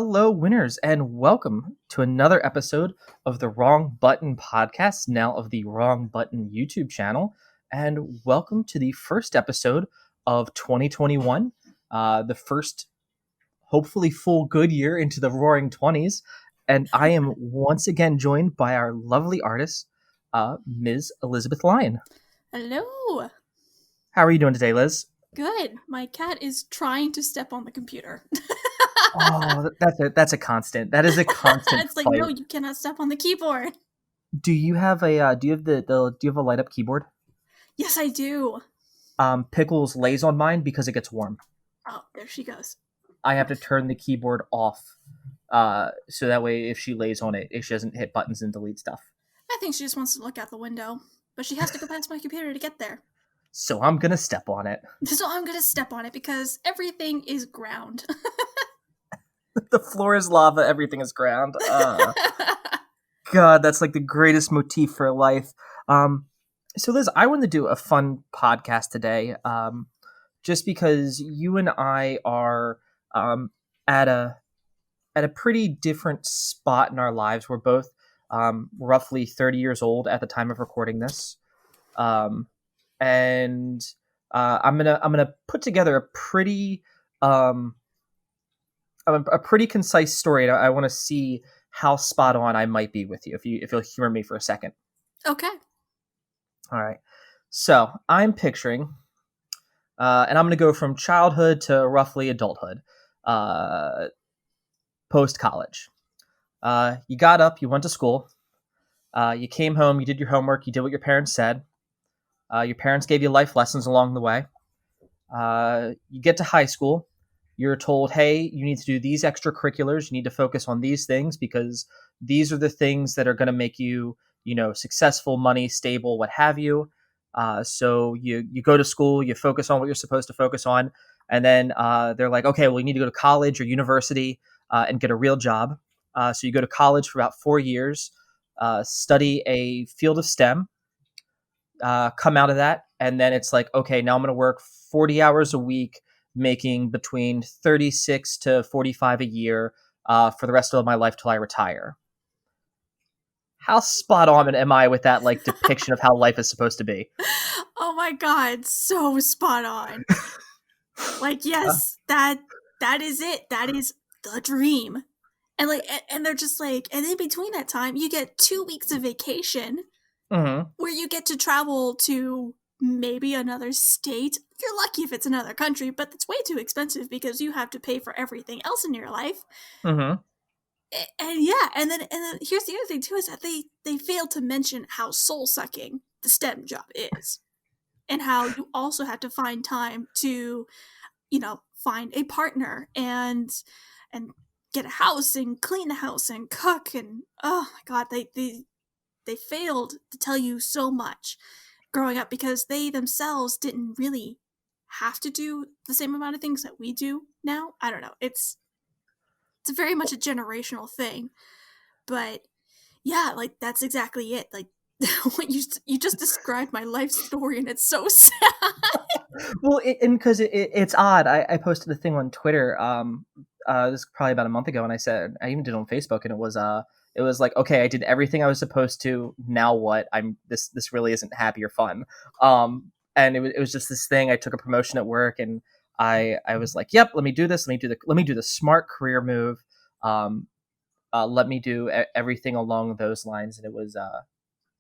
Hello, winners, and welcome to another episode of the Wrong Button podcast, now of the Wrong Button YouTube channel. And welcome to the first episode of 2021, the first, hopefully, full good year into the Roaring 20s. And I am once again joined by our lovely artist, Ms. Elizabeth Lyon. Hello. How are you doing today, Liz? Good. My cat is trying to step on the computer. Oh, that's a constant. That is a constant. It's like, fight. no, you cannot step on the keyboard. Do you have a do you have do you have a light up keyboard? Yes, I do. Pickles lays on mine because it gets warm. Oh, there she goes. I have to turn the keyboard off, so that way if she lays on it, she doesn't hit buttons and delete stuff. I think she just wants to look out the window, but she has to go past my computer to get there. So I'm gonna step on it. So I'm gonna step on it because everything is ground. The floor is lava, everything is ground. God, that's like the greatest motif for life. So Liz, I wanted to do a fun podcast today, just because you and I are at a pretty different spot in our lives. We're both roughly 30 years old at the time of recording this, and I'm gonna put together a pretty concise story, and I want to see how spot on I might be with you if you'll humor me for a second. Okay. All right. So I'm picturing, and I'm going to go from childhood to roughly adulthood, post college. You got up, you went to school, you came home, you did your homework, you did what your parents said. Your parents gave you life lessons along the way. You get to high school. You're told, hey, you need to do these extracurriculars. You need to focus on these things because these are the things that are going to make you, successful, money, stable, what have you. So you go to school, you focus on what you're supposed to focus on. And then they're like, okay, well, you need to go to college or university and get a real job. So you go to college for about 4 years, study a field of STEM, come out of that. And then it's like, okay, now I'm going to work 40 hours a week, making between 36 to 45 a year for the rest of my life till I retire. How spot on am I with that depiction of how life is supposed to be? Oh my god, so spot on. Yes, that is it. That is the dream. And and they're just and in between that time, you get 2 weeks of vacation where you get to travel to maybe another state. You're lucky if it's another country, but it's way too expensive because you have to pay for everything else in your life. And then here's the other thing too, is that they fail to mention how soul-sucking the STEM job is, and how you also have to find time to, find a partner and get a house and clean the house and cook, and oh my god, they failed to tell you so much growing up because they themselves didn't really have to do the same amount of things that we do now. I don't know. It's very much a generational thing. But yeah, that's exactly it. What you just described my life story, and it's so sad. Well, because it's odd. I posted a thing on Twitter. This was probably about a month ago, and I even did it on Facebook, and it was like, okay, I did everything I was supposed to. Now what? This really isn't happy or fun. And it was just this thing. I took a promotion at work, and I was like, yep, let me do this. Let me do the smart career move. Let me do everything along those lines, and it was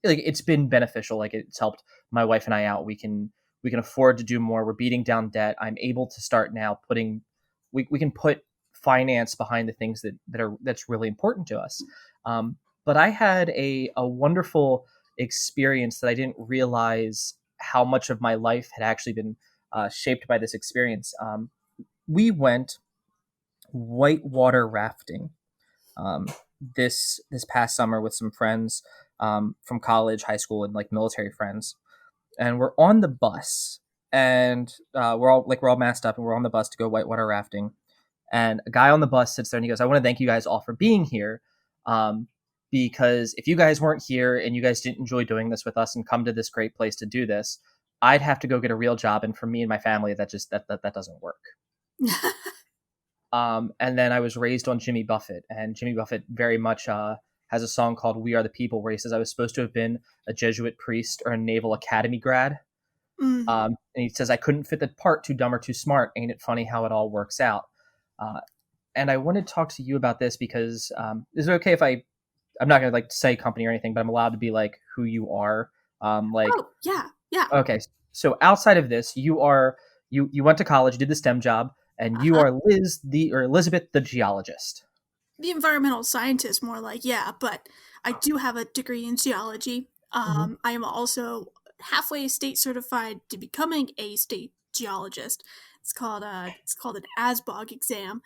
it's been beneficial. It's helped my wife and I out. We can afford to do more. We're beating down debt. I'm able to start now we can put finance behind the things that's really important to us. But I had a wonderful experience that I didn't realize how much of my life had actually been shaped by this experience. We went whitewater rafting this past summer with some friends from college, high school, and military friends. And we're on the bus, and we're all masked up, and we're on the bus to go whitewater rafting. And a guy on the bus sits there and he goes, I want to thank you guys all for being here. Because if you guys weren't here and you guys didn't enjoy doing this with us and come to this great place to do this, I'd have to go get a real job. And for me and my family, that doesn't work. And then I was raised on Jimmy Buffett, and Jimmy Buffett very much has a song called "We Are the People," where he says, "I was supposed to have been a Jesuit priest or a Naval Academy grad." Mm-hmm. And he says, "I couldn't fit the part, too dumb or too smart. Ain't it funny how it all works out?" Uh, and I wanted to talk to you about this because is it okay if I'm not going to like say company or anything, but I'm allowed to be like who you are. Like, Oh, yeah, yeah. okay, so outside of this, you went to college, did the STEM job, and you Uh-huh. are Elizabeth the geologist. The environmental scientist, more like, yeah, but I do have a degree in geology. Mm-hmm. I am also halfway state certified to becoming a state geologist. It's called an ASBOG exam.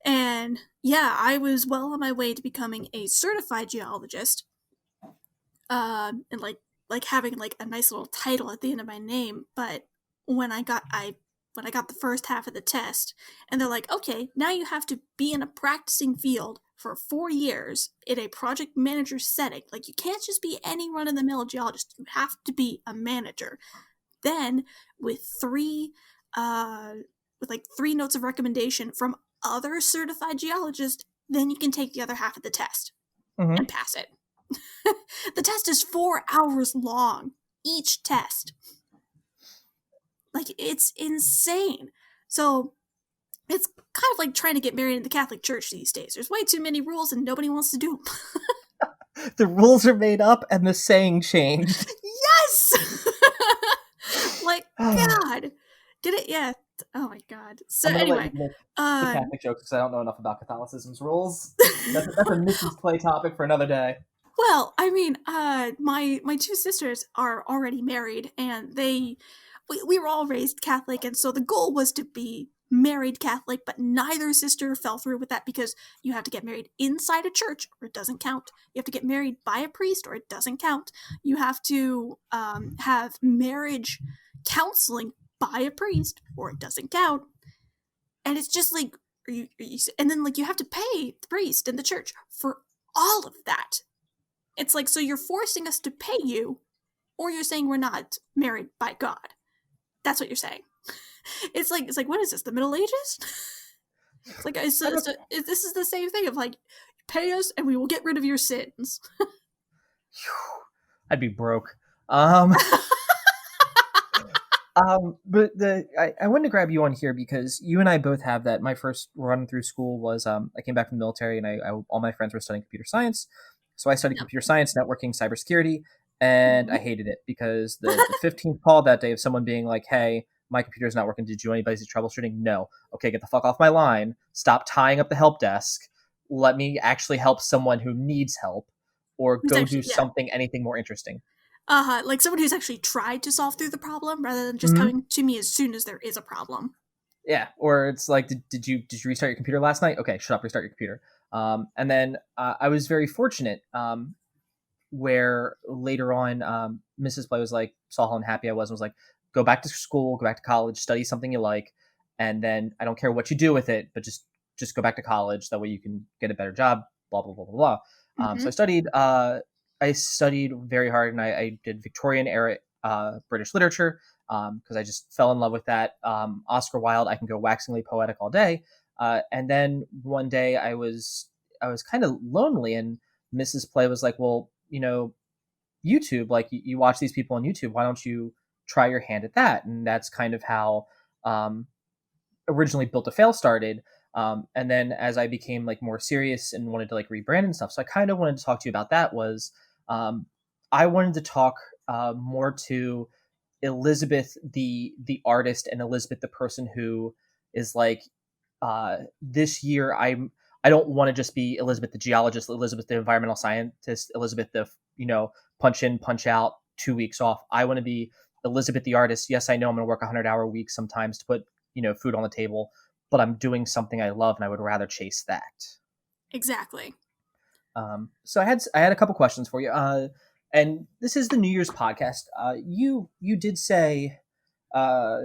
And yeah, I was well on my way to becoming a certified geologist, and like having like a nice little title at the end of my name. But when I got the first half of the test, and they're like, okay, now you have to be in a practicing field for 4 years in a project manager setting. Like, you can't just be any run of the mill geologist. You have to be a manager. Then with uh with like 3 notes of recommendation from other certified geologists, then you can take the other half of the test Mm-hmm. and pass it. The test is 4 hours long, each test. Like, it's insane. So it's kind of like trying to get married in the Catholic Church these days. There's way too many rules and nobody wants to do them. The rules are made up and the saying changed. Yes! Like, I'm God. Get it? Yeah. Oh my God. So gonna let you anyway, make the uh, Catholic jokes because I don't know enough about Catholicism's rules. That's a Mrs. Play topic for another day. well, I mean, my two sisters are already married, and we were all raised Catholic, and so the goal was to be married Catholic, but neither sister fell through with that because you have to get married inside a church or it doesn't count. You have to get married by a priest or it doesn't count. You have to have marriage counseling by a priest or it doesn't count. And it's just like, and then like you have to pay the priest and the church for all of that. It's like, so you're forcing us to pay you, or you're saying we're not married by God. That's what you're saying. It's like what is this? The Middle Ages? It's like this is the same thing of like, pay us and we will get rid of your sins. I'd be broke. Um, but I wanted to grab you on here because you and I both have that. My first run through school was I came back from the military and all my friends were studying computer science, so I studied Yep. computer science, networking, cybersecurity, and I Mhm. hated it because the 15th call that day of someone being like, "Hey, my computer's not working. Did you anybody's troubleshooting?" No. Okay, get the fuck off my line. Stop tying up the help desk. Let me actually help someone who needs help, or Who's go do actually, yeah. something anything more interesting. Like someone who's actually tried to solve through the problem rather than just Mm-hmm. coming to me as soon as there is a problem. Yeah, or it's like, did you restart your computer last night? Okay, shut up, restart your computer. And then I was very fortunate where later on Mrs. Play was like, saw how unhappy I was and was like, go back to school, go back to college, study something you like, and then I don't care what you do with it, but just go back to college. That way you can get a better job. Blah blah blah blah blah. So Mm-hmm. I studied very hard, and I did Victorian era British literature because I just fell in love with that. Oscar Wilde, I can go waxingly poetic all day. And then one day I was kind of lonely, and Mrs. Play was like, "Well, YouTube, like you watch these people on YouTube. Why don't you try your hand at that?" And that's kind of how um, originally Built to Fail started. And then as I became like more serious and wanted to like rebrand and stuff, so I kind of wanted to talk to you about that. Was um, I wanted to talk more to Elizabeth, the artist, and Elizabeth, the person who is like this year. I don't want to just be Elizabeth the geologist, Elizabeth the environmental scientist, Elizabeth the punch in, punch out, 2 weeks off. I want to be Elizabeth the artist. Yes, I know I'm going to work 100-hour weeks sometimes to put food on the table, but I'm doing something I love, and I would rather chase that. Exactly. So I had a couple questions for you. And this is the New Year's podcast. You did say uh,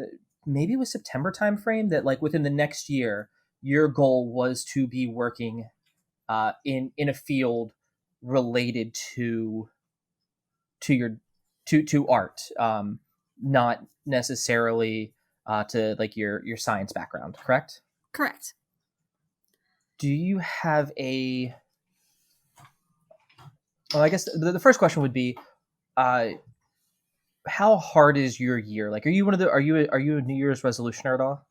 maybe it was September timeframe that like within the next year your goal was to be working in a field related to your to art, not necessarily to like your science background. Correct? Correct. Do you have a? Well, I guess the first question would be, uh, how hard is your year? Like, are you one of the? Are you a New Year's resolutioner at all?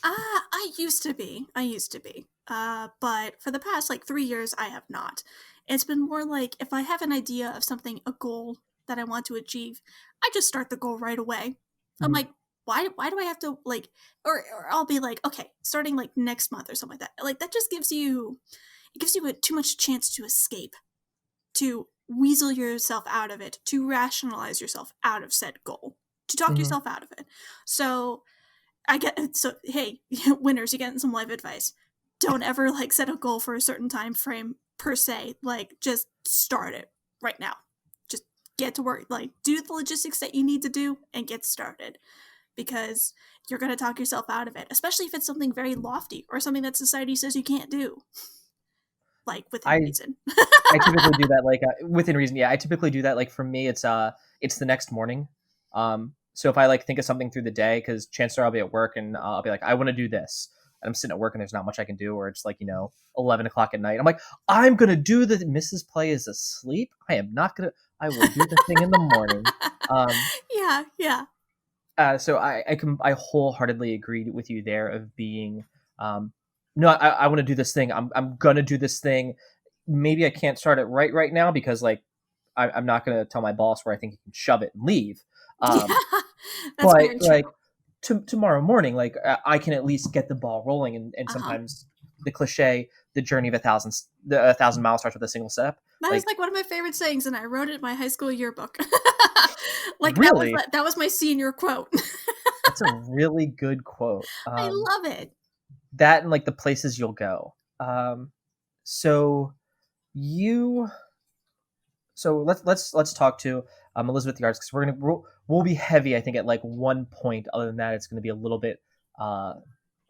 I used to be. I used to be. But for the past like 3 years, I have not. It's been more like if I have an idea of something, a goal that I want to achieve, I just start the goal right away. I'm Mm-hmm. like, why do I have to like, or I'll be like, okay, starting like next month or something like that. Like that just gives you, it gives you too much chance to escape, to weasel yourself out of it, to rationalize yourself out of said goal, to talk Mm-hmm. yourself out of it. So I get, so hey, winners, you getting some life advice. Don't ever like set a goal for a certain time frame per se. Like just start it right now. Just get to work. Like do the logistics that you need to do and get started because you're gonna talk yourself out of it, especially if it's something very lofty or something that society says you can't do, like within I reason. I typically do that like within reason. Yeah, I typically do that. Like for me, it's the next morning. So if I like think of something through the day, because chances are I'll be at work and I'll be like, I want to do this, and I'm sitting at work and there's not much I can do, or it's like 11 o'clock at night. I'm like, I'm gonna do the Mrs. Play is asleep. I am not gonna. I will do the thing in the morning. Um, Yeah, yeah. so I wholeheartedly agree with you there of being no, I want to do this thing. I'm gonna do this thing. Maybe I can't start it right now because like I'm not gonna tell my boss where I think he can shove it and leave. Um, Yeah, that's but very true. like tomorrow morning, like I can at least get the ball rolling. And Uh-huh. sometimes the cliche, the journey of a thousand miles starts with a single step. That is Like like one of my favorite sayings, and I wrote it in my high school yearbook. Like really, that was my senior quote. that's a really good quote. I love it. That and like the places you'll go. So you so let's talk to Elizabeth Yards because we'll be heavy I think at like one point. Other than that, it's going to be a little bit uh,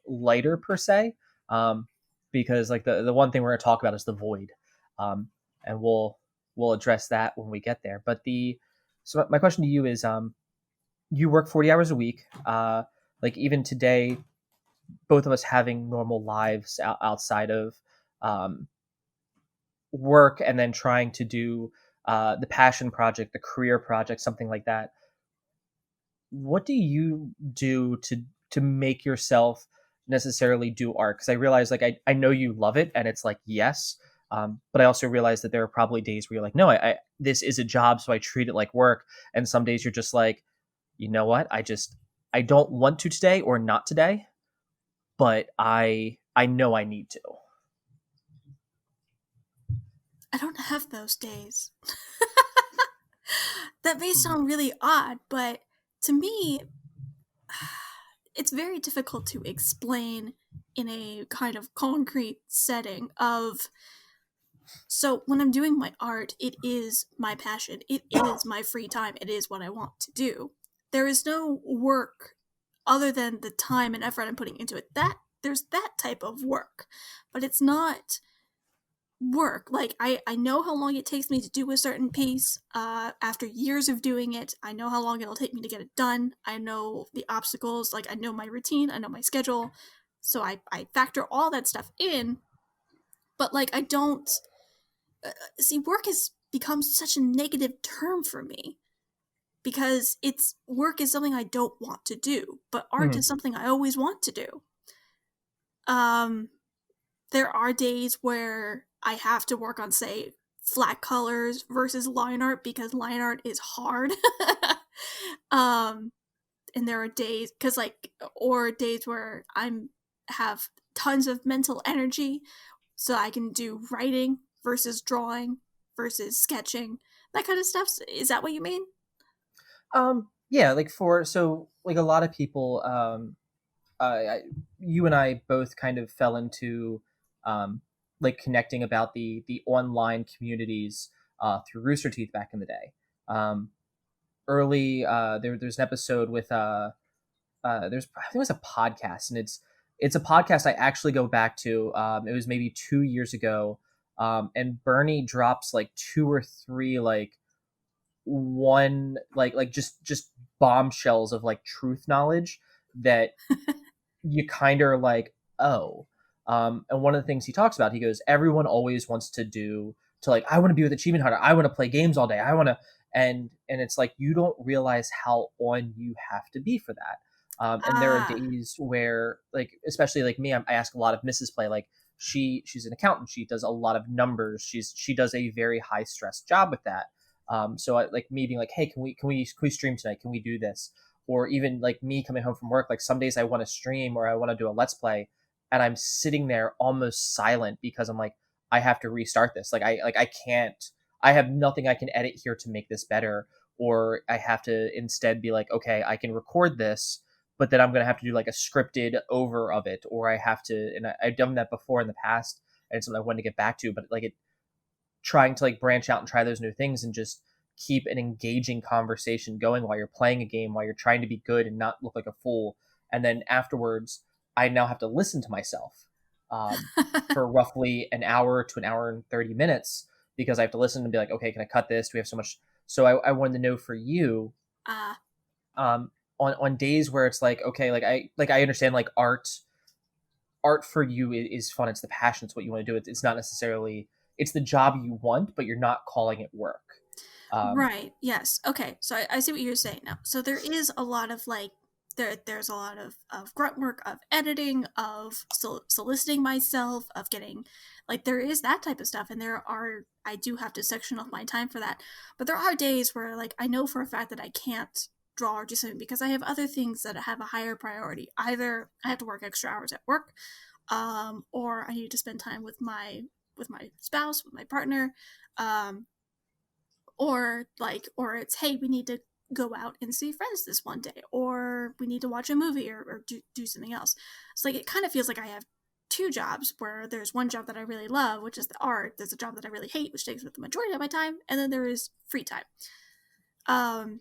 lighter per se, um, because like the one thing we're going to talk about is the void, and we'll address that when we get there. But the so my question to you is, you work 40 hours a week. Like even today, both of us having normal lives outside of um, work and then trying to do the passion project, the career project, something like that. What do you do to make yourself necessarily do art? Because I realize like I know you love it and it's like yes, but I also realize that there are probably days where you're like no, I this is a job so I treat it like work, and some days you're just like you know what I don't want to today or not today, but I know I need to. I don't have those days. That may Mhm. sound really odd, but to me, it's very difficult to explain in a kind of concrete setting of, so when I'm doing my art, it is my passion. It is my free time. It is what I want to do. There is no work other than the time and effort I'm putting into it. That there's that type of work, but it's not work. Like I know how long it takes me to do a certain piece. After years of doing it, I know how long it'll take me to get it done. I know the obstacles. Like I know my routine. I know my schedule. So I factor all that stuff in. But like I don't see, work has become such a negative term for me because it's work is something I don't want to do, but art Mhm. is something I always want to do. Um, there are days where I have to work on, say, flat colors versus line art because line art is hard. um, and there are days because like, or days where I'm have tons of mental energy, so I can do writing versus drawing versus sketching, that kind of stuff. Is that what you mean? Yeah, like for so like a lot of people you and I both kind of fell into um, like connecting about the online communities through Rooster Teeth back in the day. Early, there's an episode with there's I think it was a podcast, and it's a podcast I actually go back to. It was maybe 2 years ago, and Bernie drops like two or three like one like just bombshells of like truth knowledge that you kind of are like, oh. And one of the things he talks about, he goes, everyone always wants to like, I want to be with Achievement Hunter. I want to play games all day. I want to, and it's like, you don't realize how on you have to be for that. And there are Ah, days where, like, especially like me, I ask a lot of Mrs. Play. Like, she's an accountant. She does a lot of numbers. She does a very high stress job with that. So like me being like, hey, can we stream tonight? Can we do this? Or even like me coming home from work. Like some days I want to stream or I want to do a let's play, and I'm sitting there almost silent because I'm like, I have to restart this. I can't. I have nothing I can edit here to make this better, or I have to instead be like, okay, I can record this, but then I'm gonna have to do like a scripted over of it, or I have to. And I've done that before in the past, and it's something I wanted to get back to, but like it trying to like branch out and try those new things and just keep an engaging conversation going while you're playing a game, while you're trying to be good and not look like a fool. And then afterwards, I now have to listen to myself for roughly an hour to an hour and 30 minutes because I have to listen and be like, okay, can I cut this? Do we have so much? So I wanted to know for you, ah, on days where it's like, okay, like I understand like art for you is fun. It's the passion. It's what you want to do. It's not necessarily it's the job you want, but you're not calling it work. Um, right. Yes. Okay. So I see what you're saying now. So there is a lot of like there's a lot of grunt work, of editing, of soliciting myself, of getting like there is that type of stuff, and there are I do have to section off my time for that. But there are days where like I know for a fact that I can't draw or do something because I have other things that have a higher priority. Either I have to work extra hours at work, or I need to spend time with my spouse, with my partner, um, or it's hey, we need to go out and see friends this one day, or we need to watch a movie or do something else. So like it kind of feels like I have two jobs where there's one job that I really love, which is the art. There's a job that I really hate, which takes up the majority of my time, and then there is free time. Um,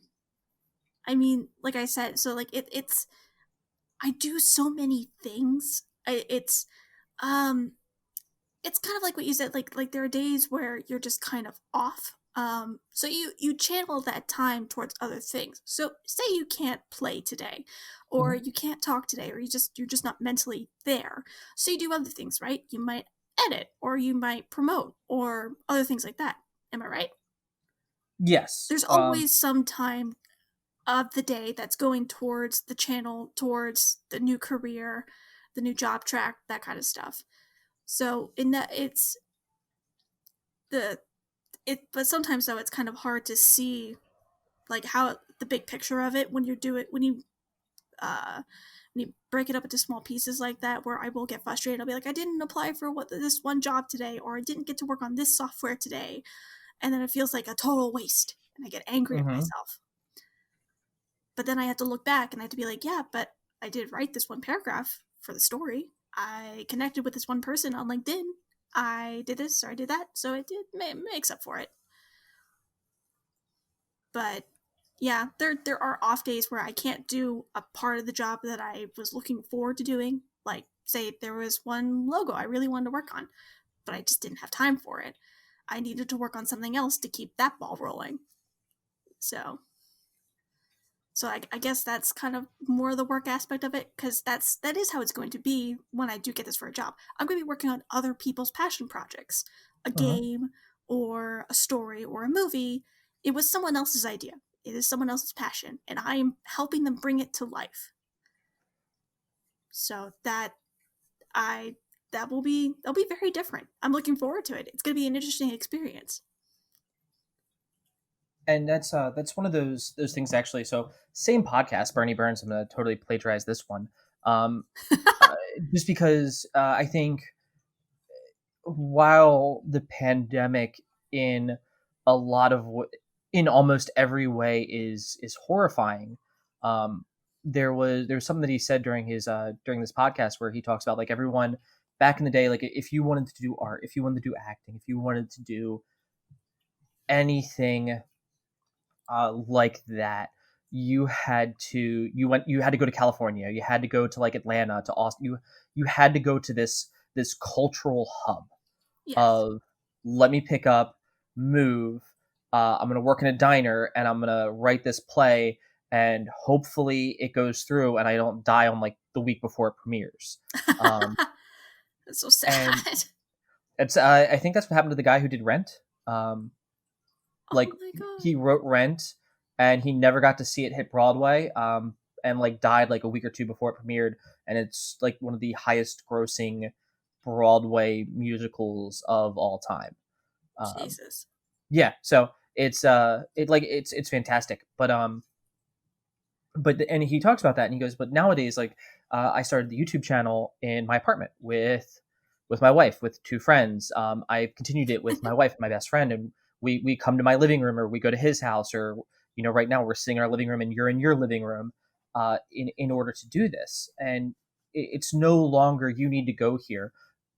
I mean, like I said, so like it's I do so many things. Um it's kind of like what you said, like there are days where you're just kind of off, so you channel that time towards other things. So say you can't play today, or mhm. you can't talk today, or you're just not mentally there, so you do other things, right? You might edit, or you might promote, or other things like that. Am I right? Yes. There's always some time of the day that's going towards the channel, towards the new career, the new job track, that kind of stuff. So in that the but sometimes though it's kind of hard to see like how the big picture of it when you do it uh when you break it up into small pieces like that, where I will get frustrated. I'll be like, I didn't apply for this one job today, or I didn't get to work on this software today, and then it feels like a total waste and I get angry at Hmm. myself. But then I have to look back and I have to be like, yeah, but I did write this one paragraph for the story, I connected with this one person on LinkedIn, I did this or I did that, so it did makes up for it. But yeah, there are off days where I can't do a part of the job that I was looking forward to doing. Like say there was one logo I really wanted to work on, but I just didn't have time for it. I needed to work on something else to keep that ball rolling. So I guess that's kind of more the work aspect of it, because that is how it's going to be when I do get this for a job. I'm going to be working on other people's passion projects, a Hmm. game or a story or a movie. It was someone else's idea. It is someone else's passion, and I am helping them bring it to life. So I that'll be very different. I'm looking forward to it. It's going to be an interesting experience. And that's one of those things actually. So same podcast, Bernie Burns. I'm gonna totally plagiarize this one, um, uh, just because I think while the pandemic in a lot of in almost every way is horrifying, um, there was something that he said during this podcast where he talks about like everyone back in the day, like if you wanted to do art, if you wanted to do acting, if you wanted to do anything like that, you had to go to California, you had to go to like Atlanta, to Austin, you had to go to this cultural hub Yes. of let me pick up, move. I'm gonna work in a diner and I'm gonna write this play and hopefully it goes through and I don't die on like the week before it premieres. Um, That's so And sad. it's I think that's what happened to the guy who did Rent. Um, Oh like my god. he wrote Rent, and he never got to see it hit Broadway. And like died like a week or two before it premiered, and it's like one of the highest grossing Broadway musicals of all time. Um, Jesus. yeah, so it's fantastic, but and he talks about that, and he goes, but nowadays, like, I started the YouTube channel in my apartment with my wife, with two friends. I continued it with my wife, my best friend, and we come to my living room, or we go to his house, or right now we're sitting in our living room and you're in your living room, in order to do this. And it's no longer you need to go here.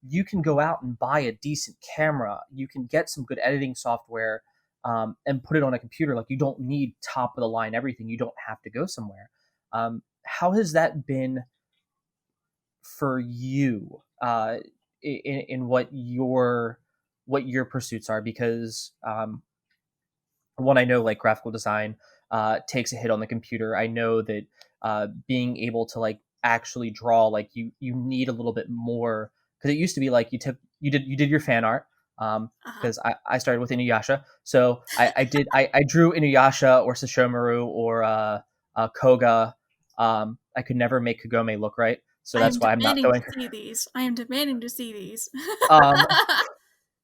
You can go out and buy a decent camera. You can get some good editing software, and put it on a computer. Like, you don't need top of the line everything. You don't have to go somewhere. How has that been for you, in what your pursuits are? Because one, I know like graphical design takes a hit on the computer. I know that being able to like actually draw, like you need a little bit more, because it used to be like you did your fan art. Uh-huh. Because I started with Inuyasha, so I drew Inuyasha or Sesshomaru or Koga. I could never make Kagome look right, so I am that's why I'm not demanding to going. see these. I am demanding to see these. Um,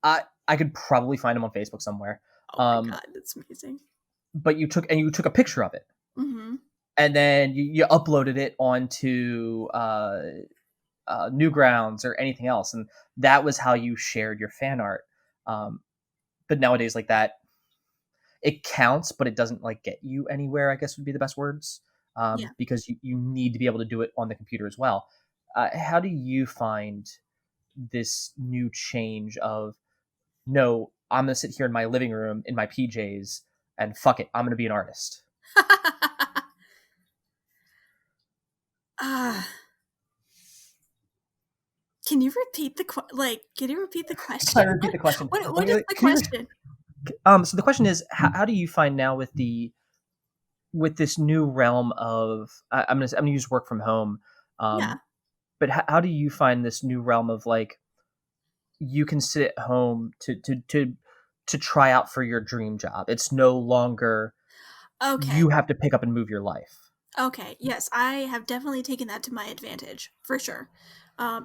I could probably find them on Facebook somewhere. Oh my Um, god, that's amazing. but you took a picture of it, Mm-hmm. and then you uploaded it onto Newgrounds or anything else, and that was how you shared your fan art. Um, but nowadays, like that, it counts, but it doesn't like get you anywhere, I guess would be the best words, Yeah. because you need to be able to do it on the computer as well. How do you find this new change of, no, I'm gonna sit here in my living room in my PJs and fuck it, I'm gonna be an artist? uh, can you repeat the can you repeat the I question? repeat the question. What is the question? So the question is, how do you find now with this new realm of, I'm gonna use work from home, Yeah. um, but how do you find this new realm of, like, you can sit at home to try out for your dream job? It's no longer Okay. you have to pick up and move your life. Okay, yes, I have definitely taken that to my advantage, for sure.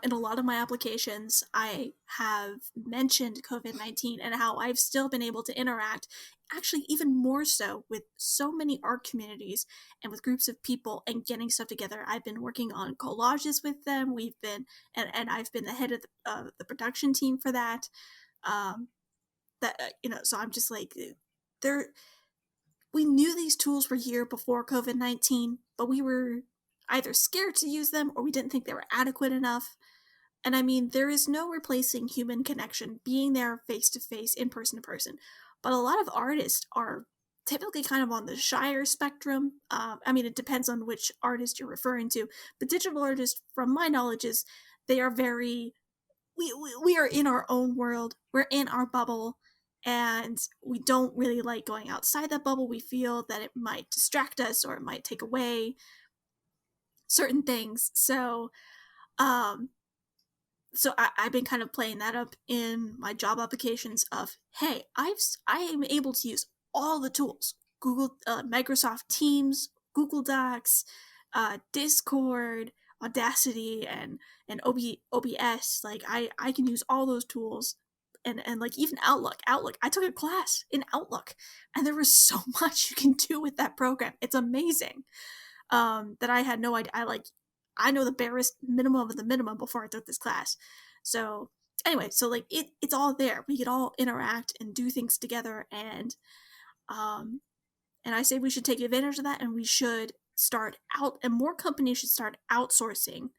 In a lot of my applications, I have mentioned COVID-19 and how I've still been able to interact, actually, even more so with so many art communities and with groups of people and getting stuff together. I've been working on collages with them. And I've been the head of the production team for that. Um, so I'm just like, there we knew these tools were here before COVID 19, but we were either scared to use them or we didn't think they were adequate enough. And I mean, there is no replacing human connection, being there face to face, in person to person. But a lot of artists are typically kind of on the shyer spectrum. I mean, it depends on which artist you're referring to. But digital artists, from my knowledge, they are very we are in our own world. We're in our bubble, and we don't really like going outside that bubble. We feel that it might distract us or it might take away certain things. Um, I've been kind of playing that up in my job applications of, hey, I am able to use all the tools, Microsoft Teams, Google Docs, Discord, Audacity, and OBS. Like, I can use all those tools, and like even Outlook. I took a class in Outlook, and there was so much you can do with that program. It's amazing, that I had no idea. I know the barest minimum of the minimum before I took this class. So anyway, so like it's all there. We could all interact and do things together, um and I say we should take advantage of that, and we should start out, and more companies should start outsourcing,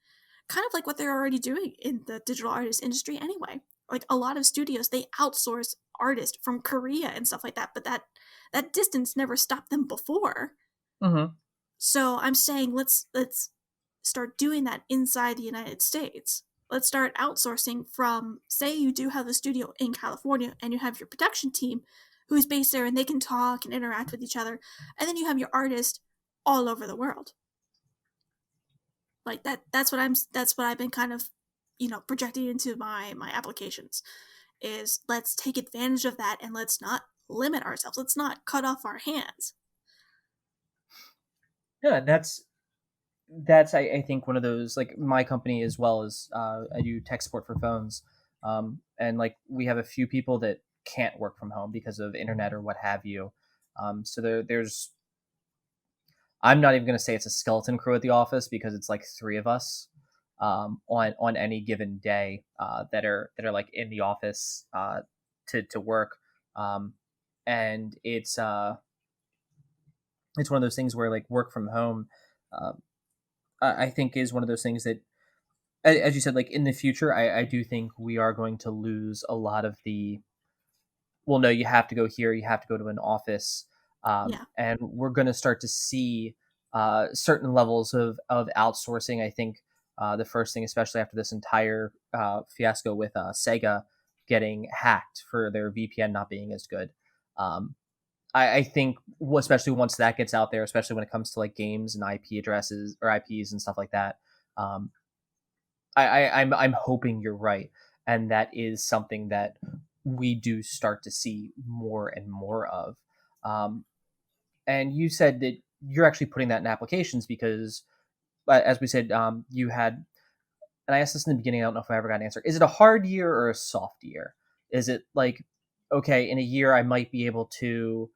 kind of like what they're already doing in the digital artist industry anyway. Like, a lot of studios, they outsource artists from Korea and stuff like that, but that distance never stopped them before. Mm-hmm. So I'm saying let's start doing that inside the United States. Let's start outsourcing from, say you do have the studio in California and you have your production team who's based there and they can talk and interact with each other, and then you have your artist all over the world. Like that's what I've been kind of projecting into my applications is let's take advantage of that and let's not limit ourselves. Let's not cut off our hands. Yeah, that's I think one of those, like my company as well as I do tech support for phones, and like we have a few people that can't work from home because of internet or what have you. So there's I'm not even going to say it's a skeleton crew at the office because it's like three of us on any given day that are like in the office to work, um, and it's one of those things where like work from home. Uh, I think is one of those things that, as you said, like in the future, I do think we are going to lose a lot of the, well, no, you have to go here, you have to go to an office, Yeah. and we're going to start to see certain levels of outsourcing. I think the first thing, especially after this entire fiasco with Sega getting hacked for their VPN not being as good. Um, I think, especially once that gets out there, especially when it comes to like games and IP addresses or IPs and stuff like that, um, I'm hoping you're right, and that is something that we do start to see more and more of. Um, and you said that you're actually putting that in applications because, as we said, you had, and I asked this in the beginning. I don't know if I ever got an answer. Is it a hard year or a soft year? Is it like, okay, in a year I might be able to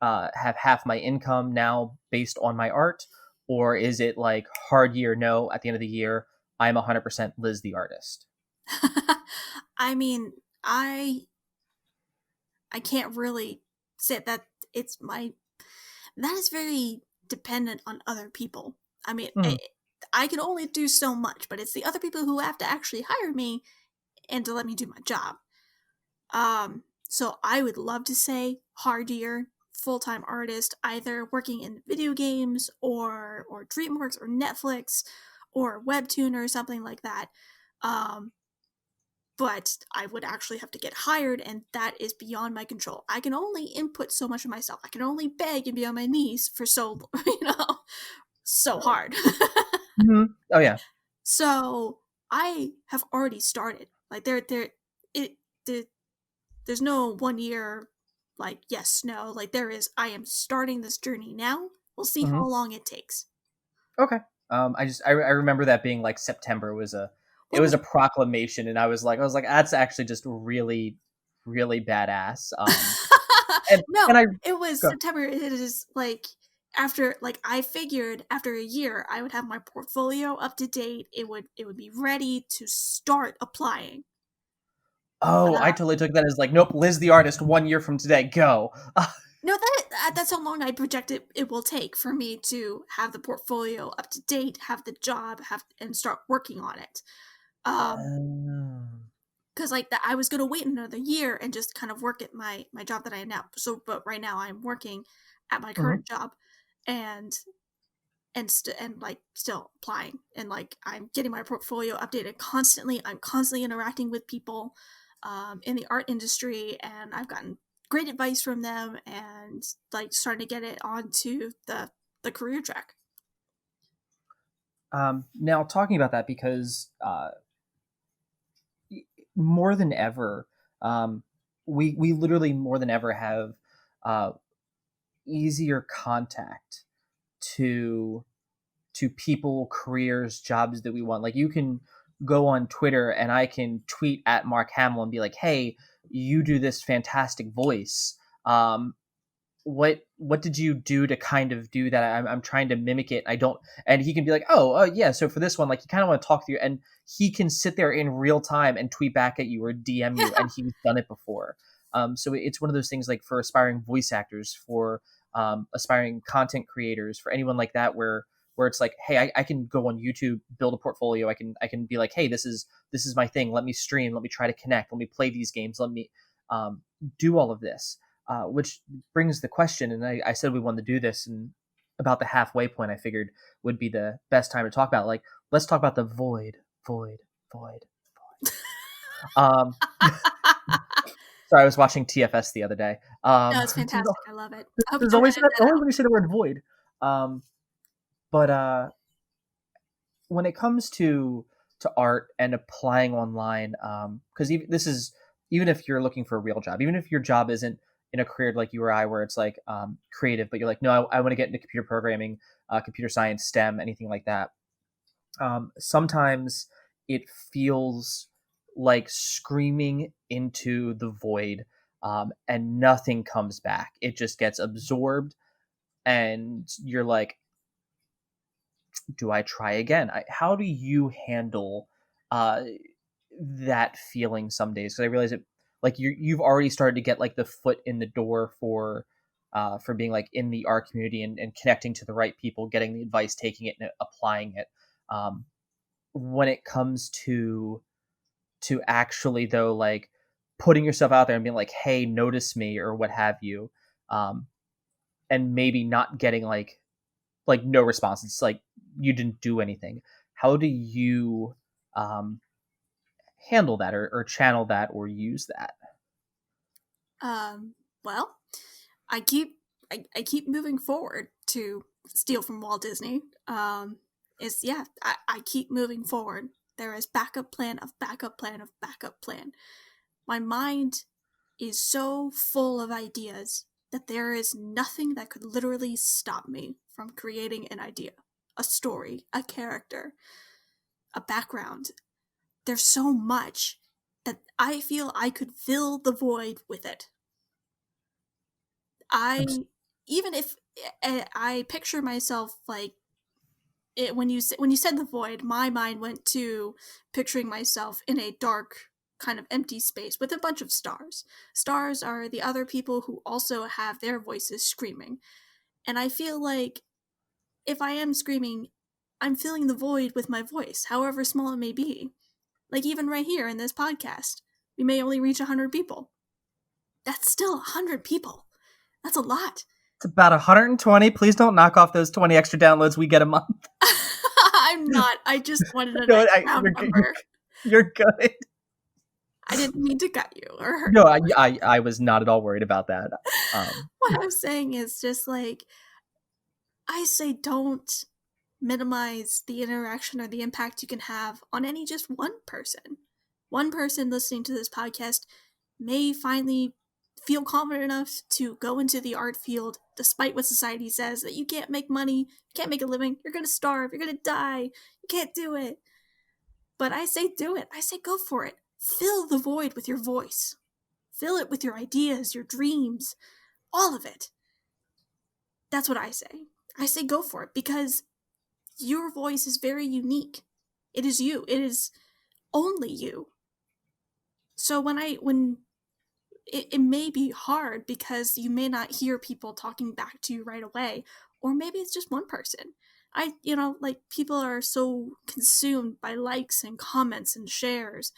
have half my income now based on my art, or is it like hard year? No, at the end of the year, I'm 100% Liz the artist. I mean, I can't really say that it's my that is very dependent on other people. I mean, Mhm. I can only do so much, but it's the other people who have to actually hire me and to let me do my job. So I would love to say hard year, full time artist, either working in video games or DreamWorks or Netflix or Webtoon or something like that. Um, but I would actually have to get hired, and that is beyond my control. I can only input so much of myself. I can only beg and be on my knees for so so hard. Mhm. Oh yeah. So I have already started. Like it there, there's no 1 year like yes no like there is. I am starting this journey now. We'll see Hmm. how long it takes. Okay. I remember that being like September was it Well, was a proclamation, and I was like that's actually just really badass. And no, I it was go. September. It is like after like I figured after a year I would have my portfolio up to date. It would be ready to start applying. Oh, I Uh, totally took that as like, nope, Liz the artist, 1 year from today, go. no, that's how long I project it will take for me to have the portfolio up to date, have the job, have and start working on it. Um, Oh. because like that I was gonna wait another year and just kind of work at my job that I am now. So, but right now I'm working at my Mhm. current job, and and like still applying and like I'm getting my portfolio updated constantly. I'm constantly interacting with people in the art industry, and I've gotten great advice from them, and like starting to get it onto the career track. Now talking about that because more than ever, um, we literally more than ever have uh, easier contact to people, careers, jobs that we want. Like you can go on Twitter and I can tweet at Mark Hamill and be like, "Hey, you do this fantastic voice. What did you do to kind of do that? I'm trying to mimic it. I don't." And he can be like, "Oh, yeah. So for this one, like, you kind of want to talk to you," and he can sit there in real time and tweet back at you or DM you, and he's done it before. So it's one of those things like for aspiring voice actors, for aspiring content creators, for anyone like that, where it's like, hey, I can go on YouTube, build a portfolio. I can be like, hey, this is my thing. Let me stream. Let me try to connect. Let me play these games. Let me um, do all of this. Which brings the question, and I said we wanted to do this, and about the halfway point, I figured would be the best time to talk about. Like, let's talk about the void, void, void, void. Sorry, I was watching TFS the other day. No, it's fantastic. I love it. I hope you There's don't always edit that, that always out. when you say the word void. But when it comes to to art and applying online, because even if you're looking for a real job, even if your job isn't in a career like you or I, where it's like creative, but you're like, no, I want to get into computer programming, computer science, STEM, anything like that. Sometimes it feels like screaming into the void, and nothing comes back. It just gets absorbed, and you're like, do I try again? How do you handle uh, that feeling some days? Because I realize it, like you've already started to get like the foot in the door for being like in the art community, and connecting to the right people, getting the advice, taking it, and applying it. Um, when it comes to actually though, like putting yourself out there and being like, hey, notice me or what have you, um, and maybe not getting like no response. It's like you didn't do anything. How do you um, handle that, or channel that, or use that? Um, well, I keep I keep moving forward to steal from Walt Disney. Is yeah, I keep moving forward. There is backup plan of backup plan of backup plan. My mind is so full of ideas that there is nothing that could literally stop me from creating an idea, a story, a character, a background. There's so much that I feel I could fill the void with it. I'm I even if I picture myself like when you said the void, my mind went to picturing myself in a dark kind of empty space with a bunch of stars. Stars are the other people who also have their voices screaming. And I feel like if I am screaming, I'm filling the void with my voice, however small it may be. Like even right here in this podcast, we may only reach 100 people. That's still 100 people. That's a lot. It's about 120. Please don't knock off those 20 extra downloads we get a month. I'm not. I just wanted a No, nice round number. you're good. I didn't mean to cut you or hurt No, you. I was not at all worried about that. What I'm saying is just like, I say don't minimize the interaction or the impact you can have on any just one person. One person listening to this podcast may finally feel confident enough to go into the art field despite what society says that you can't make money, you can't make a living, you're going to starve, you're going to die, you can't do it. But I say do it. I say go for it. Fill the void with your voice. Fill it with your ideas, your dreams, all of it. That's what I say. I say go for it because your voice is very unique. It is you. It is only you. So when it may be hard because you may not hear people talking back to you right away, or maybe it's just one person. Like people are so consumed by likes and comments and shares,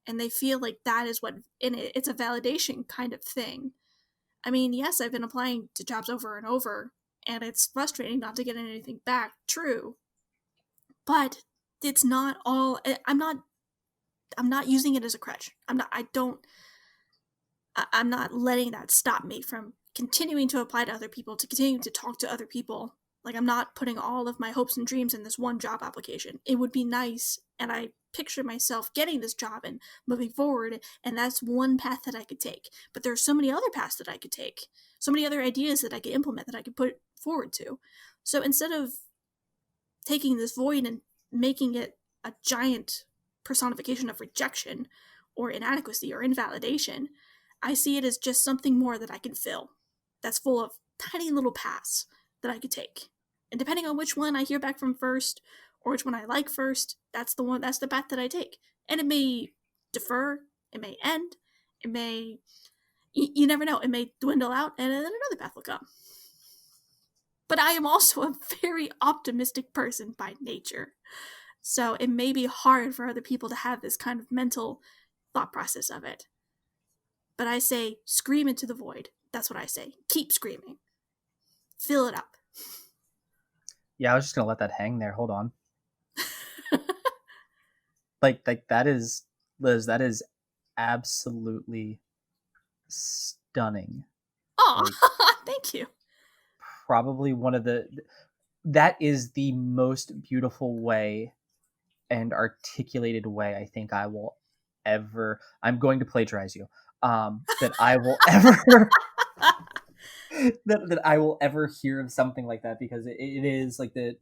and they feel like that is what in it. It's a validation kind of thing. I mean, yes, I've been applying to jobs over and over, and it's frustrating not to get anything back. True, but it's not all. I'm not. I'm not using it as a crutch. I'm not. I don't. I'm not letting that stop me from continuing to apply to other people, to continue to talk to other people. Like, I'm not putting all of my hopes and dreams in this one job application. It would be nice, and I picture myself getting this job and moving forward, and that's one path that I could take. But there are so many other paths that I could take, so many other ideas that I could implement, that I could put forward to. So instead of taking this void and making it a giant personification of rejection or inadequacy or invalidation, I see it as just something more that I can fill that's full of tiny little paths that I could take. And depending on which one I hear back from first or which one I like first, that's the path that I take. And it may defer, it may end, it may you never know, it may dwindle out and then another path will come. But I am also a very optimistic person by nature. So it may be hard for other people to have this kind of mental thought process of it. But I say, scream into the void. That's what I say. Keep screaming. Fill it up. Yeah, I was just gonna let that hang there. Hold on. Like that is, Liz. That is absolutely stunning. Oh, Like thank you. probably one of the that is the most beautiful way and articulated way I think I will ever. I'm going to plagiarize you. That I will ever that I will ever hear of something like that, because it is like the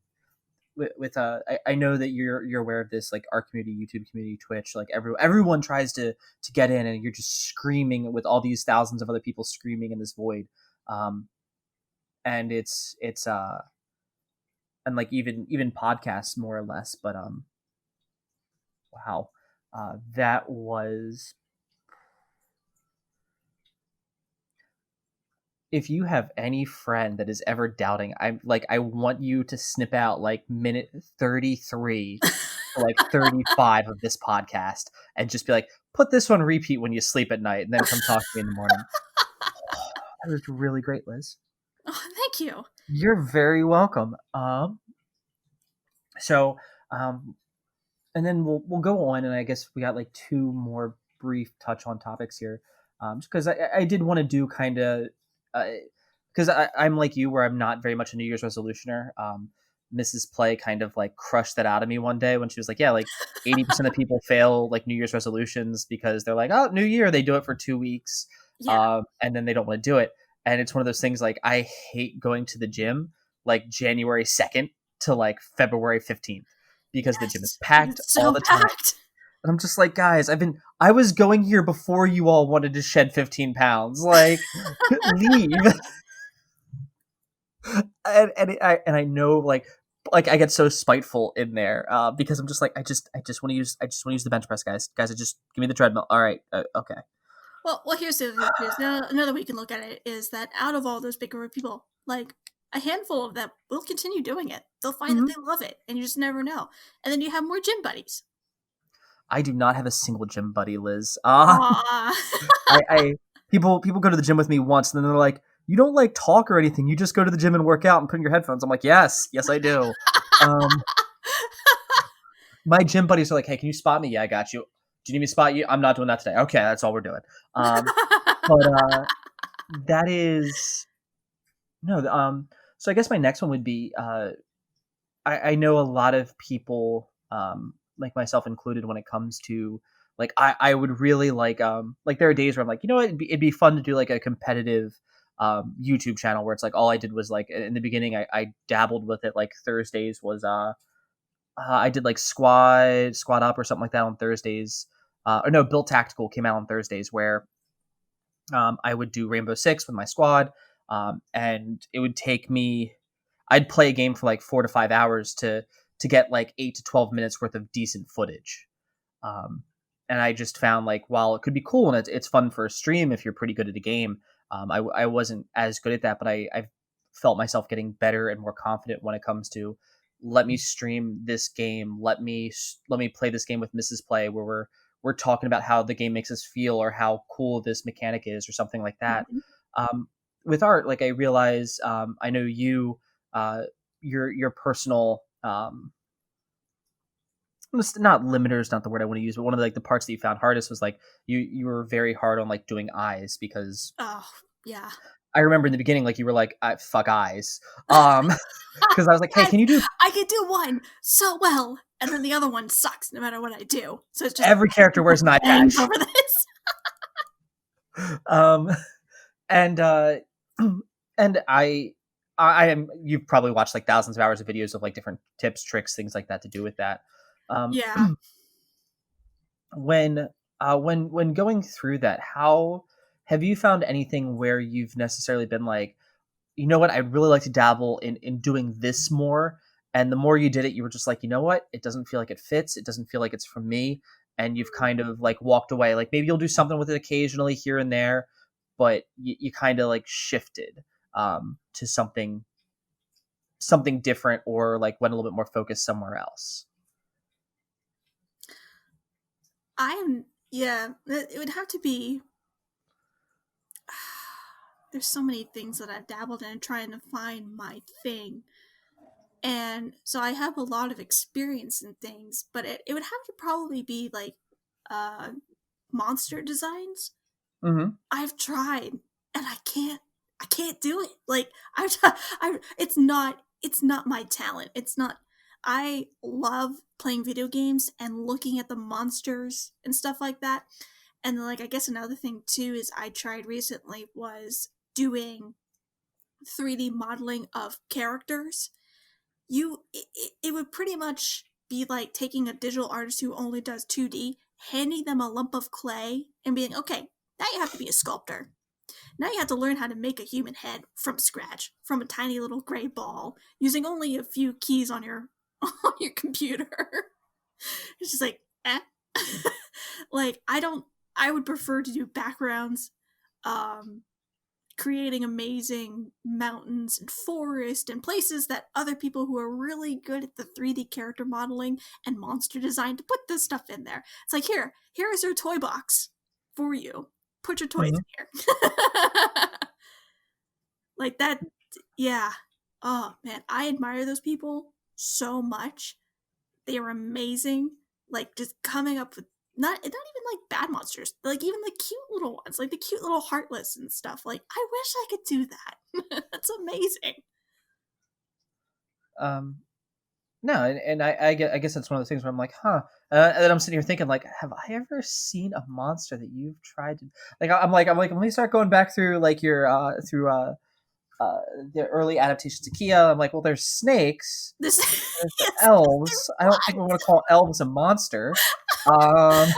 with I know that you're aware of this, like our community, YouTube community, Twitch, like everyone tries to get in, and you're just screaming with all these thousands of other people screaming in this void. um and it's and like even podcasts more or less, but wow, that was, if you have any friend that is ever doubting, I'm like, I want you to snip out like minute 33 to like 35 of this podcast and just be like, put this on repeat when you sleep at night, and then come talk to me in the morning. That was really great, Liz. Oh, thank you. You're very welcome. So um and then we'll go on, and I guess we got like two more brief touch on topics here, just because I did want to do kind of, because I'm like you, where I'm not very much a New Year's resolutioner. Mrs. Play kind of like crushed that out of me one day when she was like, yeah, like 80% of people fail like New Year's resolutions because they're like, oh, New Year, they do it for 2 weeks, Yeah. and then they don't want to do it. And it's one of those things, like I hate going to the gym like January 2nd to like February 15th, because the gym is Yes. packed It's all so the time. packed. And I'm just like, guys, I was going here before you all wanted to shed 15 pounds. Like, leave. And I know, like I get so spiteful in there, because I'm just like, I just want to use the bench press, guys. I just give me the treadmill. All right, okay. Well, here's the other thing. There's another way you can look at it is that out of all those bigger people, like a handful of them will continue doing it. They'll find that Hmm. they love it, and you just never know. And then you have more gym buddies. I do not have a single gym buddy, Liz. Aww. I people go to the gym with me once, and then they're like, "You don't like talk or anything. You just go to the gym and work out and put in your headphones." I'm like, "Yes, I do." Um, my gym buddies are like, "Hey, can you spot me?" "Yeah, I got you." "Do you need me to spot you?" "I'm not doing that today." "Okay, that's all we're doing." But that is no. So I guess my next one would be, I know a lot of people, like myself included, when it comes to, like, I would really like there are days where I'm like, you know what, it'd be fun to do like a competitive YouTube channel where it's like all I did was like, in the beginning I dabbled with it, like Thursdays was I did like squad up or something like that on Thursdays. Or no, Built Tactical came out on Thursdays, where I would do Rainbow Six with my squad, and it would take me. I'd play a game for like 4 to 5 hours to get like 8 to 12 minutes worth of decent footage. Um, and I just found, like, while it could be cool and it's fun for a stream if you're pretty good at a game, I wasn't as good at that. But I felt myself getting better and more confident when it comes to, let me stream this game, let me play this game with Mrs. Play, where we're talking about how the game makes us feel, or how cool this mechanic is, or something like that. Mhm. Um, with art, like I realize, I know you, uh, your personal, not limiters, not the word I want to use, but one of the, like the parts that you found hardest was like you were very hard on like doing eyes, because Oh, yeah. I remember in the beginning, like you were like, fuck eyes, um because I was like, hey, I can you do I can do one so well, and then the other one sucks no matter what I do. So it's just every character wears an eye revenge patch? over this. um and and I am, you've probably watched like thousands of hours of videos of like different tips, tricks, things like that to do with that. um Yeah. when going through that, how have you found anything where you've necessarily been like, you know what, I'd really like to dabble in doing this more, and the more you did it, you were just like, you know what, it doesn't feel like it fits, it doesn't feel like it's for me, and you've kind of like walked away? Like maybe you'll do something with it occasionally here and there, but you kind of like shifted, to something different, or like went a little bit more focused somewhere else. I'm yeah, it would have to be there's so many things that I've dabbled in trying to find my thing. And so I have a lot of experience in things, but it would have to probably be like uh monster designs. Mm-hmm. I've tried and I can't do it. Like I it's not my talent. It's not I love playing video games and looking at the monsters and stuff like that. And like I guess another thing too is I tried recently was doing 3D modeling of characters. It would pretty much be like taking a digital artist who only does 2D, handing them a lump of clay and being, okay, now you have to be a sculptor. Now you have to learn how to make a human head from scratch, from a tiny little gray ball, using only a few keys on your on your computer. It's just like, eh. Like I would prefer to do backgrounds, um, creating amazing mountains and forest and places that other people who are really good at the 3D character modeling and monster design to put this stuff in there. It's like, here is your toy box for you. Put your toys Mhm. in here. Like that, yeah. Oh man, I admire those people so much. They are amazing. Like just coming up with not even like bad monsters, like even the cute little ones, like the cute little heartless and stuff. Like I wish I could do that. That's amazing. Um, no, and I guess that's one of those things where I'm like, huh. And then I'm sitting here thinking, like, have I ever seen a monster that you've tried to like? I'm like, let me start going back through like your through uh the early adaptations to Kia. I'm like, well, there's snakes, This there's the yes, elves. I don't think we want to call elves a monster. Um,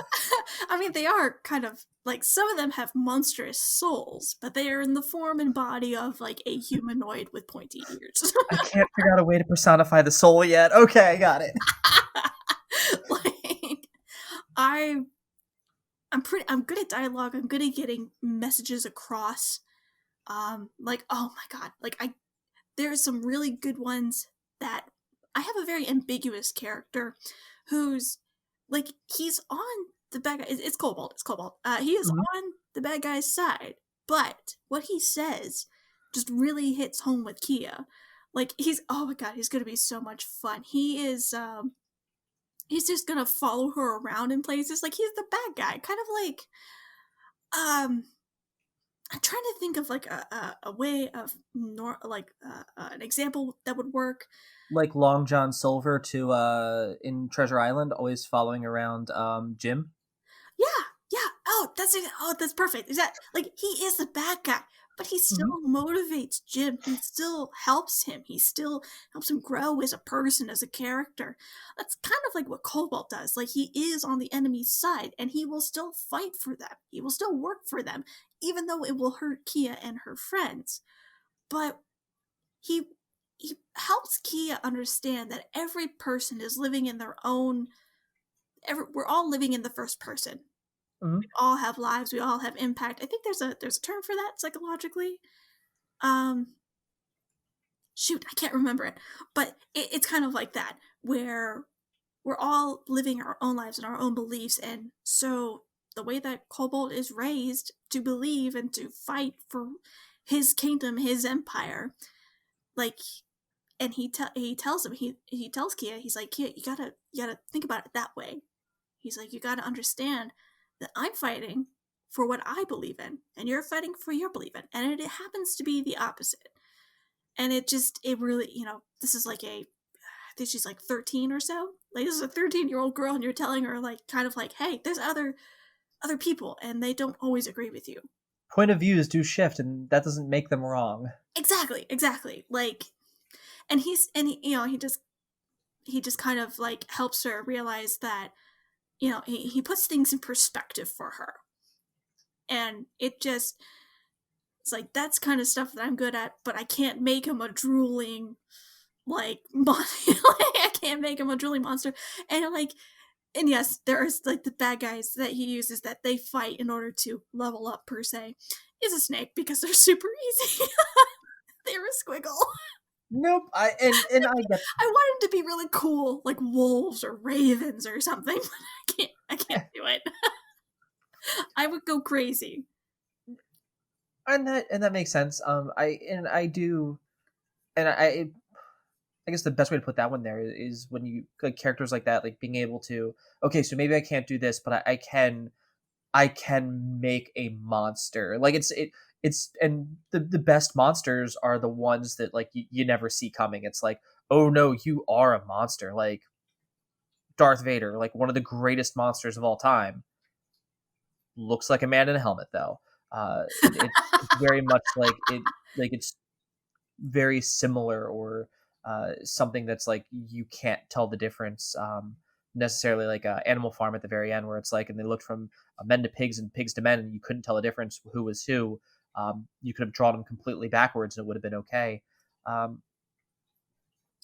I mean, they are kind of like some of them have monstrous souls, but they are in the form and body of like a humanoid with pointy ears. I can't figure out a way to personify the soul yet. Okay, I got it. Like I I'm good at dialogue. I'm good at getting messages across. Like oh my god, like I there's some really good ones that I have a very ambiguous character who's like he's on the bad guy. It's Cobalt. It's Cobalt. He is Mhm. on the bad guy's side, but what he says just really hits home with Kia. Like he's oh my god, he's gonna be so much fun. He's just gonna follow her around in places. Like he's the bad guy, kind of like um I'm trying to think of like a way of an example that would work. Like Long John Silver to in Treasure Island, always following around Jim. Yeah, yeah. Oh, that's it. Oh, that's perfect. Is that like he is the bad guy, but he still Hmm. motivates Jim. He still helps him. He still helps him grow as a person, as a character. That's kind of like what Cobalt does. Like he is on the enemy's side, and he will still fight for them. He will still work for them, even though it will hurt Kia and her friends. But he he helps Kia understand that every person is living in their own. We're all living in the first person. Hmm. All have lives, we all have impact. I think there's a term for that psychologically. Um Shoot, I can't remember it. But it's kind of like that where we're all living our own lives and our own beliefs, and so the way that Cobalt is raised to believe and to fight for his kingdom, his empire, like and he tells him he tells Kia, he's like, Kia, you gotta think about it that way. He's like, you gotta understand that I'm fighting for what I believe in, and you're fighting for your belief in, and it happens to be the opposite. And it really, this is like I think she's like 13 or so. Like this is a 13-year-old girl, and you're telling her like, kind of like, hey, there's other people, and they don't always agree with you. Point of views do shift, and that doesn't make them wrong. Exactly, exactly. Like, and he just kind of like helps her realize that he puts things in perspective for her, and it's like that's kind of stuff that I'm good at, but I can't make him a drooling like I can't make him a drooling monster. And like and yes, there's like the bad guys that he uses that they fight in order to level up per se is a snake because they're super easy. They're a squiggle. Nope. And I get I want him to be really cool, like wolves or ravens or something, but I can't do it. I would go crazy. and that makes sense. I do, and I guess the best way to put that one there is when you like characters like that, like being able to, okay, so maybe I can't do this, but I can make a monster. Like it's and the best monsters are the ones that like you never see coming. It's like, oh no, you are a monster, like Darth Vader, like one of the greatest monsters of all time. Looks like a man in a helmet though. It's very much like it's very similar, or something that's like you can't tell the difference, necessarily, like Animal Farm at the very end, where it's like, and they looked from men to pigs and pigs to men, and you couldn't tell the difference who was who. You could have drawn them completely backwards, and it would have been okay. Um,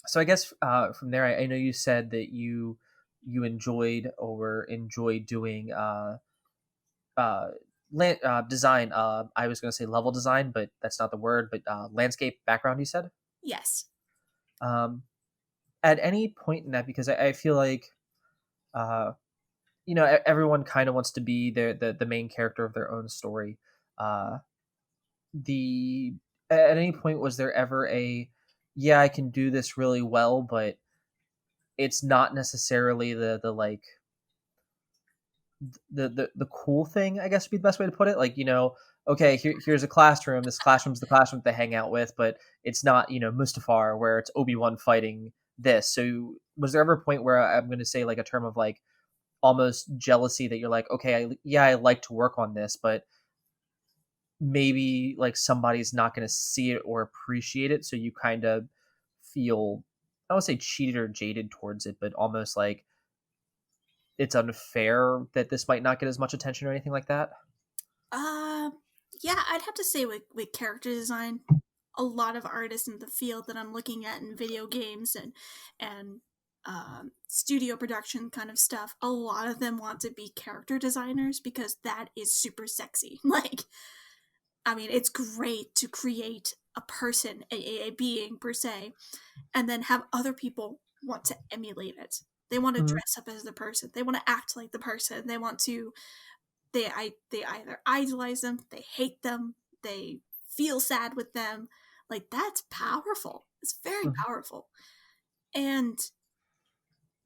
so I guess from there, I know you said that you enjoy doing uh, design. I was going to say level design, but that's not the word. But landscape background, you said. Yes. Um, at any point in that, because I feel like uh, everyone kind of wants to be the main character of their own story. Uh, the At any point, was there ever a, yeah, I can do this really well, but it's not necessarily the like the cool thing, I guess would be the best way to put it. Like, okay, here's a classroom. This classroom's the classroom that they hang out with, but it's not, Mustafar, where it's Obi-Wan fighting this. So was there ever a point where, I'm going to say, like, a term of like almost jealousy, that you're like, okay, I like to work on this, but maybe like somebody's not going to see it or appreciate it, so you kind of feel, I don't say cheated or jaded towards it, but almost like it's unfair that this might not get as much attention or anything like that? Um, yeah, I'd have to say with character design, a lot of artists in the field that I'm looking at in video games and studio production kind of stuff, a lot of them want to be character designers because that is super sexy. Like, I mean, it's great to create a person, a being per se, and then have other people want to emulate it. They want to Mm-hmm. dress up as the person. They want to act like the person. They want to they either idolize them, they hate them, they feel sad with them. Like, that's powerful. It's very Mm-hmm. powerful. And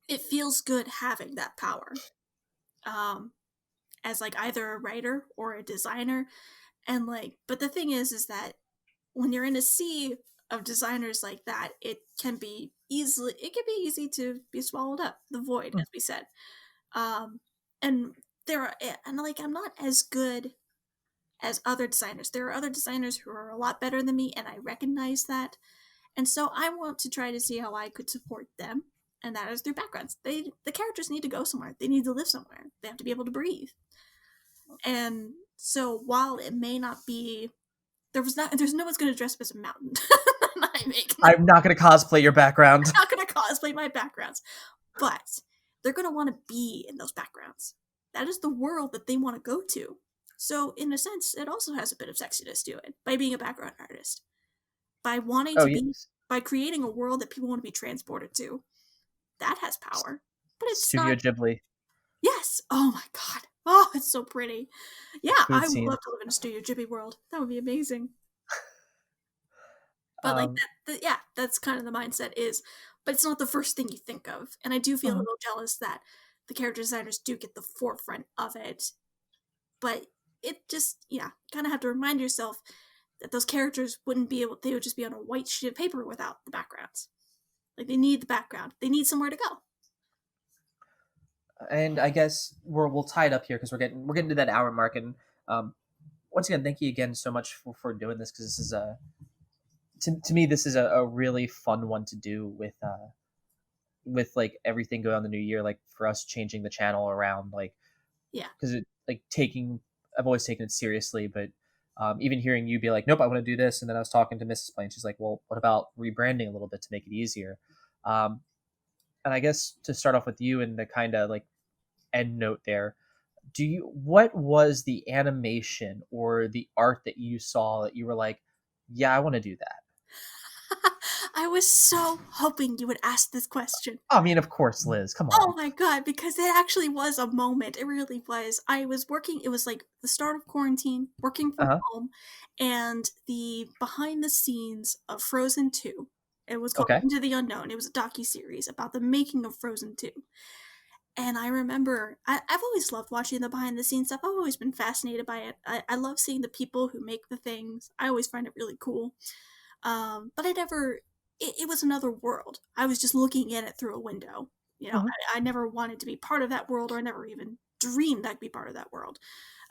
it feels good having that power. Um as like either a writer or a designer. And like, but the thing is that when you're in a sea of designers like that, it can be easy to be swallowed up, the void, as we said. Um and there are, and like, I'm not as good as other designers. There are other designers who are a lot better than me, and I recognize that. And so I want to try to see how I could support them, and that is through backgrounds. The characters need to go somewhere. They need to live somewhere. They have to be able to breathe. And so while it may not be, there's no one's going to dress up as a mountain. I make no, I'm not going to cosplay your background. I'm not going to cosplay my backgrounds, but they're going to want to be in those backgrounds. That is the world that they want to go to. So, in a sense, it also has a bit of sexiness to it by being a background artist, by wanting Oh to be, yes, by creating a world that people want to be transported to. That has power, but it's Studio not. Ghibli Yes. Oh my god. Oh, it's so pretty. Yeah, food I would scene. love to live in a Studio Ghibli world. That would be amazing. But like Um, yeah, that's kind of the mindset is, but it's not the first thing you think of. And I do feel a mhm. little jealous that the character designers do get the forefront of it. But it just, yeah, kind of have to remind yourself that those characters wouldn't be able, they would just be on a white sheet of paper without the backgrounds. Like, they need the background. They need somewhere to go. and I guess we'll tie it up here, because we're getting to that hour mark. And um, once again, thank you again so much for doing this, because this is a, to me, this is a really fun one to do with like everything going on the new year, like for us changing the channel around, like, Yeah. because it like taking, I've always taken it seriously, but even hearing you be like, nope, I want to do this, and then I was talking to Mrs. Plain, she's like, well, what about rebranding a little bit to make it easier? um, and I guess to start off with you and the kind of like end note there, what was the animation or the art that you saw that you were like, yeah, I want to do that? I was so hoping you would ask this question. I mean, of course, Liz, come Oh on. my god, because it actually was a moment. It really was. I was working, it was like the start of quarantine, working from Uh-huh. home, and the behind the scenes of Frozen 2. It was called Okay. Into the Unknown. It was a docu-series about the making of Frozen 2. And I remember, I've always loved watching the behind the scenes stuff. I've always been fascinated by it. I love seeing the people who make the things. I always find it really cool. But I never it was another world. I was just looking in it through a window. Mhm. I never wanted to be part of that world, or I never even dreamed I'd be part of that world.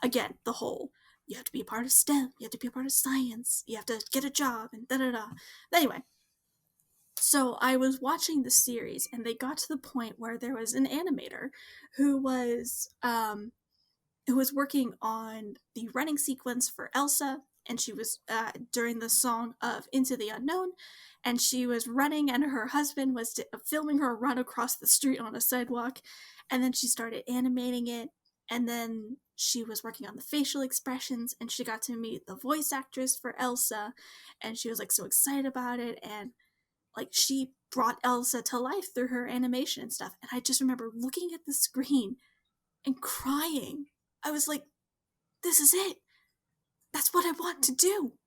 Again, the whole you have to be a part of STEM, you have to be a part of science, you have to get a job, and da da da. Anyway, so I was watching the series, and they got to the point where there was an animator who was working on the running sequence for Elsa, and she was during the song of Into the Unknown, and she was running, and her husband was filming her run across the street on a sidewalk, and then she started animating it, and then she was working on the facial expressions, and she got to meet the voice actress for Elsa, and she was like so excited about it, and like she brought Elsa to life through her animation and stuff. And I just remember looking at the screen and crying. I was like, this is it. That's what I want to do.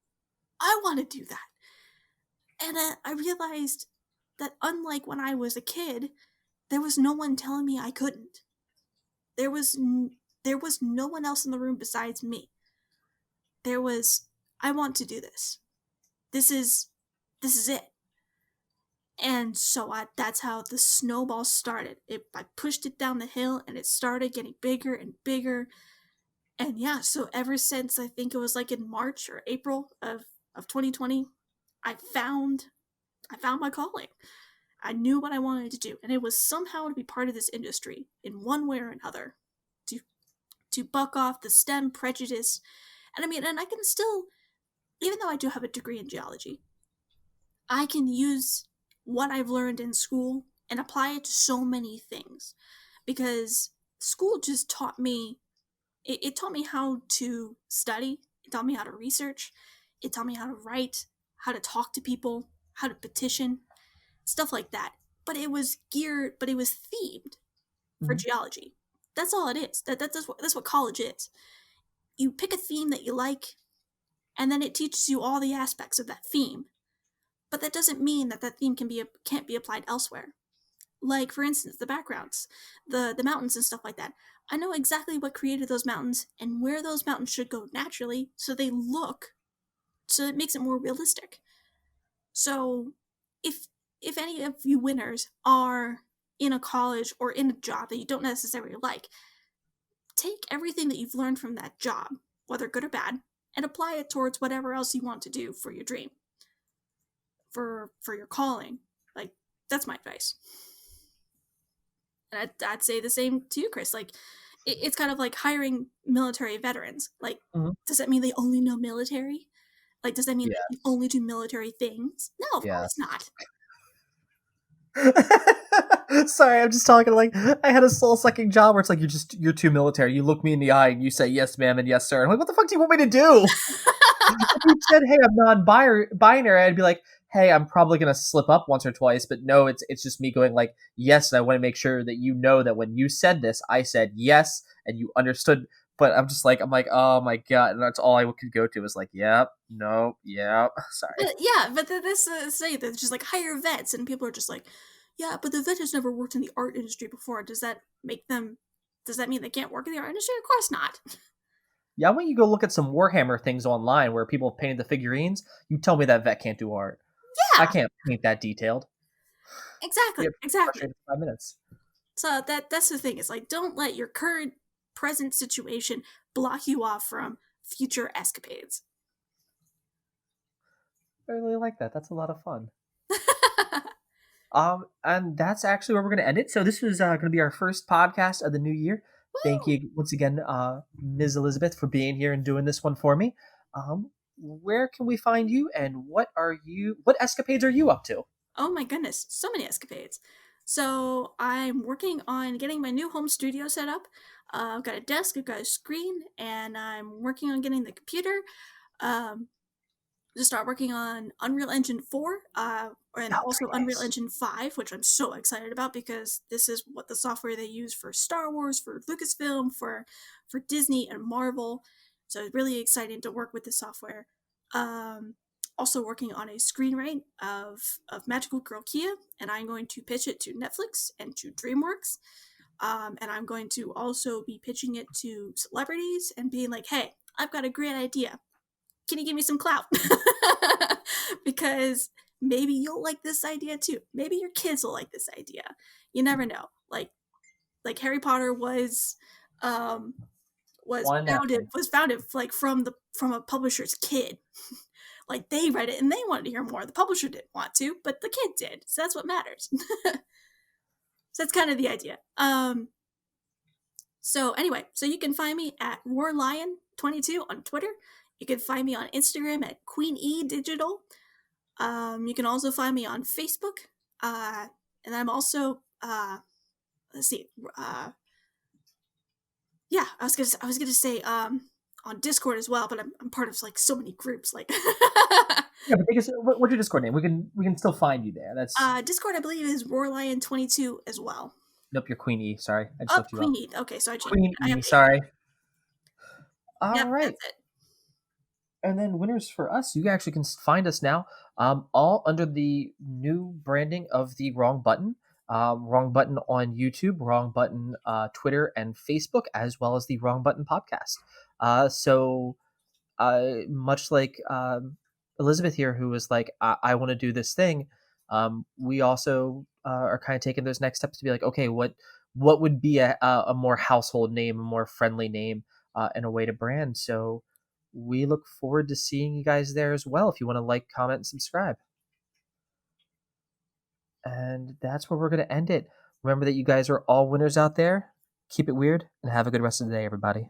I want to do that. And I realized that unlike when I was a kid, there was no one telling me I couldn't. There was there was no one else in the room besides me. There was, I want to do this. This is it. And so that's how the snowball started. I pushed it down the hill, and it started getting bigger and bigger. And yeah, so ever since, I think it was like in March or April of 2020, I found I found my calling. I knew what I wanted to do, and it was somehow to be part of this industry in one way or another, to to buck off the STEM prejudice. And I mean, and I can still, even though I do have a degree in geology, I can use what I've learned in school and apply it to so many things, because school just taught me, it taught me how to study, it taught me how to research, it taught me how to write, how to talk to people, how to petition, stuff like that. But it was themed for Mhm. geology. That's all it is. That's what college is. You pick a theme that you like, and then it teaches you all the aspects of that theme. But that doesn't mean that that theme can't be applied elsewhere. Like, for instance, the backgrounds, the mountains and stuff like that. I know exactly what created those mountains and where those mountains should go naturally, so it makes it more realistic. So if any of you winners are in a college or in a job that you don't necessarily like, take everything that you've learned from that job, whether good or bad, and apply it towards whatever else you want to do for your dream, for your calling. Like, that's my advice. And I'd say the same to you, Chris. Like, it's kind of like hiring military veterans. Like, Mhm. does that mean they only know military? Like, does that mean they can Yes. only do military things? No, of course Yes. not. Sorry, I'm just talking like I had a soul sucking job where it's like you're too military. You look me in the eye and you say yes, ma'am, and yes, sir. I'm like, what the fuck do you want me to do? If you said, hey, I'm non-binary, I'd be like, hey, I'm probably gonna slip up once or twice, but no, it's just me going like yes, and I want to make sure that you know that when you said this, I said yes, and you understood. But I'm like, oh my god, and that's all I could go to was like, yep, no, yep. Sorry. But yeah, but this say that just like hire vets, and people are just like, yeah, but the vet has never worked in the art industry before. Does that make them? Does that mean they can't work in the art industry? Of course not. Yeah, when you go look at some Warhammer things online where people painted the figurines, you tell me that vet can't do art. I Yeah, can't paint that detailed. exactly, Get exactly. frustrated in 5 minutes. So that's the thing. It's like, don't let your current present situation block you off from future escapades. I really like that. That's a lot of fun. And that's actually where we're going to end it. So this was going to be our first podcast of the new year. Thank Woo! you once again, Ms. Elizabeth, for being here and doing this one for me. Where can we find you, and what escapades are you up to? Oh my goodness, so many escapades. So I'm working on getting my new home studio set up. I've got a desk, I've got a screen, and I'm working on getting the computer. Um, to start working on Unreal Engine 4 and Oh, also very Unreal nice. Engine 5, which I'm so excited about because this is what the software they use for Star Wars, for Lucasfilm, for Disney and Marvel. So it's really exciting to work with this software. Um, Also working on a screenwrite of Magical Girl Kia, and I'm going to pitch it to Netflix and to DreamWorks. And I'm going to also be pitching it to celebrities and being like, hey, I've got a great idea, can you give me some clout? Because maybe you'll like this idea too. Maybe your kids will like this idea. You never know. Like Harry Potter um One apple. was founded like from a publisher's kid. Like they read it and they wanted to hear more. The publisher didn't want to, but the kid did. So that's what matters. So that's kind of the idea. So anyway, so you can find me at RoarLion22 on Twitter. You can find me on Instagram at Queen E Digital. You can also find me on Facebook. And I'm also let's see. Yeah, I was gonna say on Discord as well, but I'm part of like so many groups. Like Yeah, but what's your Discord name? We can still find you there. That's Discord, I believe, is RoarLion22 as well. nope. You're Queen E. Sorry, I just Oh, looked you up. Queen E. Okay, so I changed Queen it. I E. updated it. Sorry. All Yep, right. that's it. And then winners for us, you actually can find us now, all under the new branding of the Wrong Button. Wrong Button on YouTube, Wrong Button Twitter and Facebook, as well as the Wrong Button podcast. So much like Elizabeth here, who was like, I want to do this thing. We also are kind of taking those next steps to be like, okay, what would be a more household name, a more friendly name, and a way to brand. So we look forward to seeing you guys there as well. If you want to like, comment, and subscribe. And that's where we're going to end it. Remember that you guys are all winners out there. Keep it weird and have a good rest of the day, everybody.